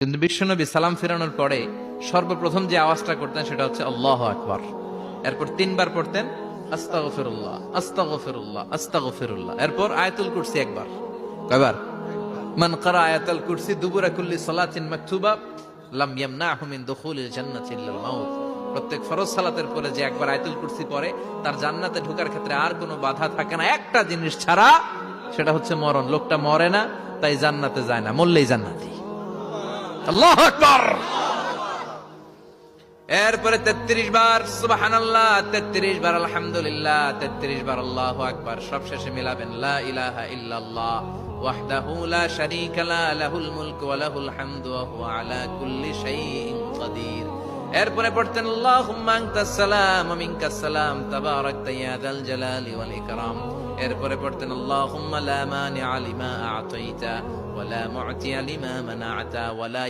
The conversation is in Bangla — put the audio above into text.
কিন্তু বিশ্বনবী সালাম ফেরানোর পরে সর্বপ্রথম যে আওয়াজটা করতেন সেটা হচ্ছে আল্লাহু আকবার। এরপর 3 বার পড়তেন আস্তাগফিরুল্লাহ আস্তাগফিরুল্লাহ আস্তাগফিরুল্লাহ। এরপর আয়াতুল কুরসি একবার। কয়বার? মান ক্বারা আয়াতুল কুরসি দুবুরা কুল্লি সালাতিন মাকতুবা লাম ইয়ামনাহু মিন দুখুলিল জান্নাতি ইল্লাল মাউত। প্রত্যেক ফরজ সালাতের পরে যে একবার আয়াতুল কুরসি পড়ে তার জান্নাতে ঢোকার ক্ষেত্রে আর কোনো বাধা থাকে না, একটা জিনিস ছাড়া, সেটা হচ্ছে মরণ। লোকটা মরে না, তাই জান্নাতে যায় না, মরলেই জান্নাতি। আল্লাহু আকবার। এরপরে 33 বার সুবহানাল্লাহ, 33 বার আলহামদুলিল্লাহ, 33 বার আল্লাহু আকবার। সবশেষে মিলাবেন লা ইলাহা ইল্লাল্লাহ ওয়াহদাহু লা শারীকা লা লাহুল মুলকু ওয়া লাহুল হামদু ওয়া হুয়া আলা কুল্লি শাইইন কাদির। এরপরে পড়তেন আল্লাহুম্মা আনতাস সালাম ওয়া মিনকাস সালাম তাবারাকতা ইয়া যাল জালালি ওয়াল ইকরাম। এরপরে পড়তেন আল্লাহুম্মা লা মানিআ লিমা আ'তাইতা ওয়া লা মু'তিয়া লিমা মানা'তা ওয়া লা